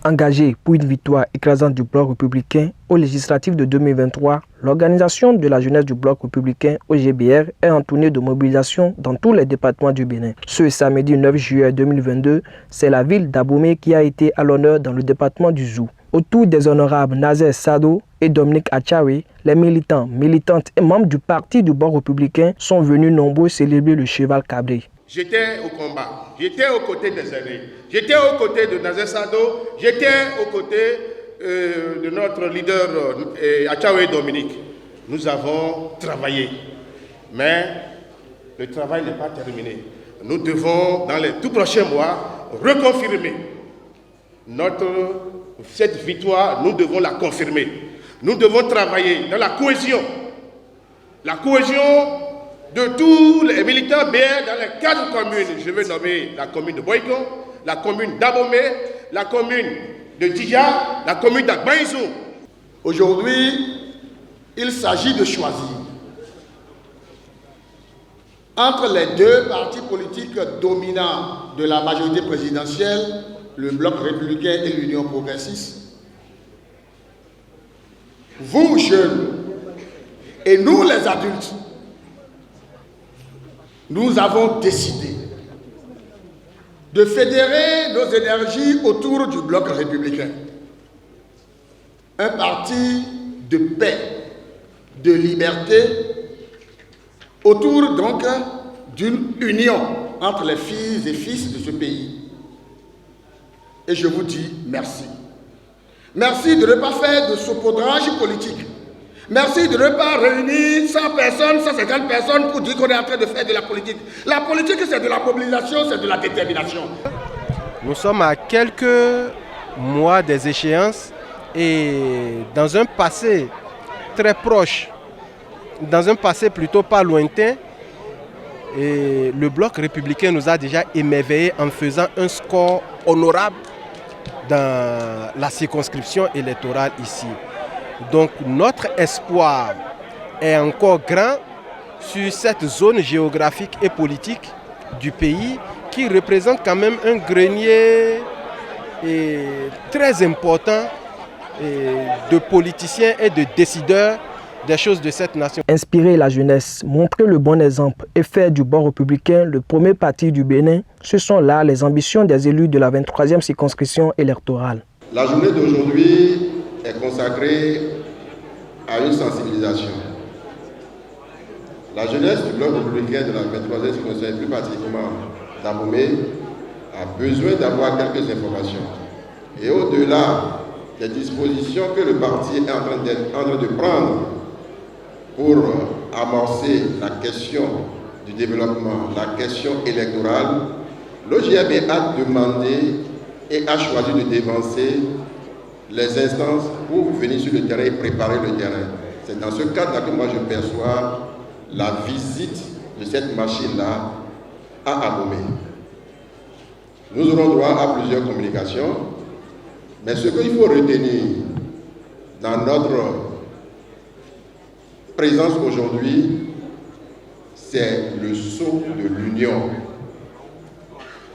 Engagée pour une victoire écrasante du bloc républicain aux législatives de 2023, l'Organisation de la jeunesse du bloc républicain OGBR est en tournée de mobilisation dans tous les départements du Bénin. Ce samedi 9 juillet 2022, c'est la ville d'Abomey qui a été à l'honneur dans le département du Zou. Autour des honorables Nazer Sado et Dominique Achawe, les militants, militantes et membres du parti du bloc républicain sont venus nombreux célébrer le cheval cabré. J'étais au combat, j'étais aux côtés des aînés, j'étais aux côtés de Nazer Sado, j'étais aux côtés de notre leader Achawe Dominique. Nous avons travaillé, mais le travail n'est pas terminé. Nous devons, dans les tout prochains mois, reconfirmer cette victoire, nous devons la confirmer. Nous devons travailler dans la cohésion de tous les militants BR dans les 4 communes. Je vais nommer la commune de Boyko, la commune d'Abomey, la commune de Dija, la commune d'Agbaïzou. Aujourd'hui, il s'agit de choisir entre les 2 partis politiques dominants de la majorité présidentielle, le Bloc républicain et l'Union progressiste. Vous, jeunes, et nous, les adultes, nous avons décidé de fédérer nos énergies autour du Bloc républicain. Un parti de paix, de liberté, autour donc d'une union entre les filles et fils de ce pays. Et je vous dis merci. Merci de ne pas faire de saupoudrage politique. Merci de ne pas réunir 100 personnes, 150 personnes pour dire qu'on est en train de faire de la politique. La politique, c'est de la mobilisation, c'est de la détermination. Nous sommes à quelques mois des échéances et dans un passé très proche, dans un passé plutôt pas lointain, et le Bloc républicain nous a déjà émerveillés en faisant un score honorable dans la circonscription électorale ici. Donc notre espoir est encore grand sur cette zone géographique et politique du pays qui représente quand même un grenier très important de politiciens et de décideurs des choses de cette nation. Inspirer la jeunesse, montrer le bon exemple et faire du bloc républicain le premier parti du Bénin, ce sont là les ambitions des élus de la 23e circonscription électorale. La journée d'aujourd'hui est consacrée à une sensibilisation. La jeunesse du bloc républicain de la 23e circonscription, et plus particulièrement d'Abomey, a besoin d'avoir quelques informations. Et au-delà des dispositions que le parti est en train de prendre pour amorcer la question du développement, la question électorale, l'OGB a demandé et a choisi de dévancer les instances pour venir sur le terrain et préparer le terrain. C'est dans ce cadre-là que moi je perçois la visite de cette machine-là à Abomey. Nous aurons droit à plusieurs communications, mais ce qu'il faut retenir dans notre présence aujourd'hui, c'est le sceau de l'union.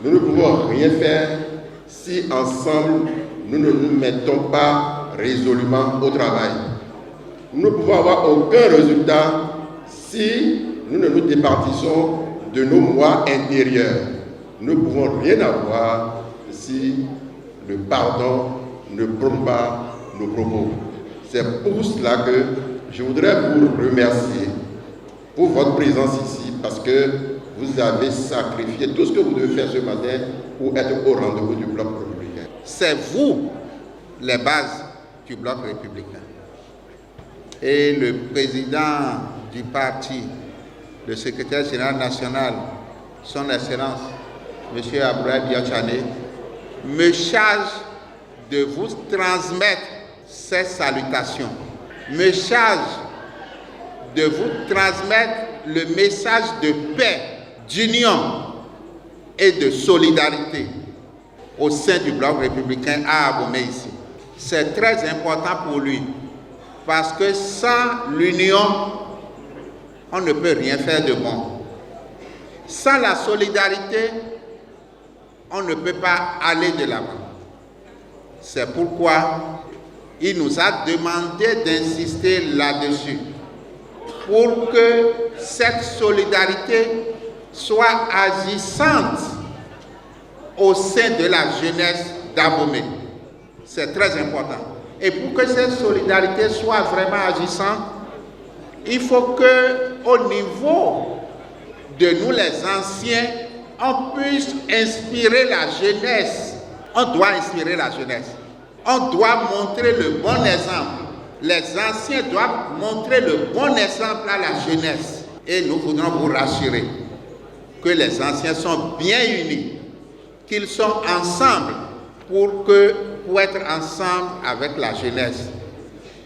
Nous ne pouvons rien faire si ensemble nous ne nous mettons pas résolument au travail. Nous ne pouvons avoir aucun résultat si nous ne nous départissons de nos moi intérieurs. Nous ne pouvons rien avoir si le pardon ne prône pas nos propos. C'est pour cela que je voudrais vous remercier pour votre présence ici, parce que vous avez sacrifié tout ce que vous devez faire ce matin pour être au rendez-vous du Bloc républicain. C'est vous, les bases du Bloc républicain. Et le président du parti, le secrétaire général national, son Excellence, M. Abdoulaye Biachane, me charge de vous transmettre ces salutations, me charge de vous transmettre le message de paix, d'union et de solidarité au sein du Bloc républicain à Abomey ici. C'est très important pour lui parce que sans l'union, on ne peut rien faire de bon. Sans la solidarité, on ne peut pas aller de l'avant. C'est pourquoi il nous a demandé d'insister là-dessus pour que cette solidarité soit agissante au sein de la jeunesse d'Abomey. C'est très important. Et pour que cette solidarité soit vraiment agissante, il faut qu'au niveau de nous les anciens, on puisse inspirer la jeunesse. On doit inspirer la jeunesse. On doit montrer le bon exemple. Les anciens doivent montrer le bon exemple à la jeunesse. Et nous voudrons vous rassurer que les anciens sont bien unis, qu'ils sont ensemble pour être ensemble avec la jeunesse,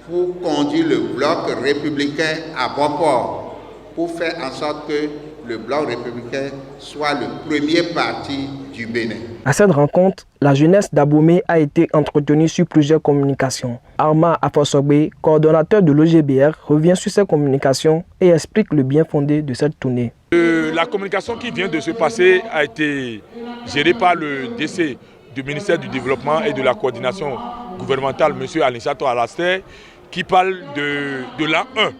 pour conduire le bloc républicain à bon port, pour faire en sorte que le bloc républicain soit le premier parti du Bénin. À cette rencontre, la jeunesse d'Abomey a été entretenue sur plusieurs communications. Arma Afosobé, coordonnateur de l'OGBR, revient sur ces communications et explique le bien fondé de cette tournée. La communication qui vient de se passer a été gérée par le DC du ministère du Développement et de la Coordination gouvernementale, M. Alinsato Alastair, qui parle de l'an 1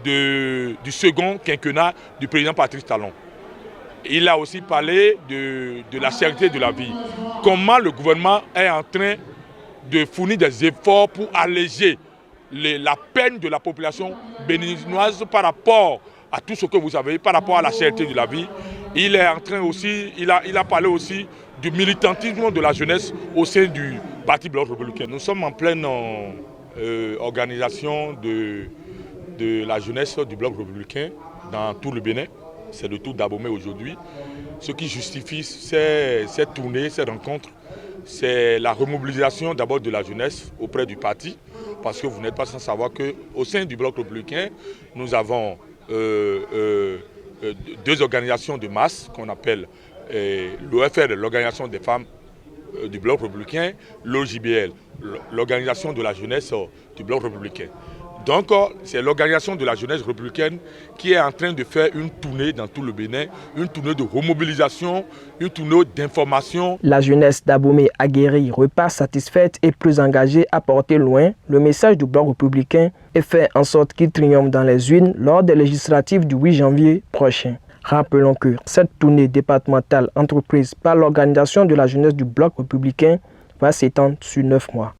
du second quinquennat du président Patrice Talon. Il a aussi parlé de la cherté de la vie. Comment le gouvernement est en train de fournir des efforts pour alléger la peine de la population béninoise par rapport à tout ce que vous savez, par rapport à la cherté de la vie. Il est en train aussi, il a parlé aussi du militantisme de la jeunesse au sein du Parti Bloc républicain. Nous sommes en pleine organisation de la jeunesse du Bloc républicain dans tout le Bénin. C'est le tour d'Abomey aujourd'hui. Ce qui justifie cette tournée, cette rencontre, c'est la remobilisation d'abord de la jeunesse auprès du parti, parce que vous n'êtes pas sans savoir qu'au sein du Bloc républicain, nous avons deux organisations de masse qu'on appelle l'OFR, l'Organisation des femmes du Bloc républicain, l'OJBL, l'Organisation de la jeunesse du Bloc républicain. Donc, c'est l'organisation de la jeunesse républicaine qui est en train de faire une tournée dans tout le Bénin, une tournée de remobilisation, une tournée d'information. La jeunesse d'Abomey aguerrie repart satisfaite et plus engagée à porter loin le message du Bloc républicain et faire en sorte qu'il triomphe dans les urnes lors des législatives du 8 janvier prochain. Rappelons que cette tournée départementale entreprise par l'organisation de la jeunesse du Bloc républicain va s'étendre sur 9 mois.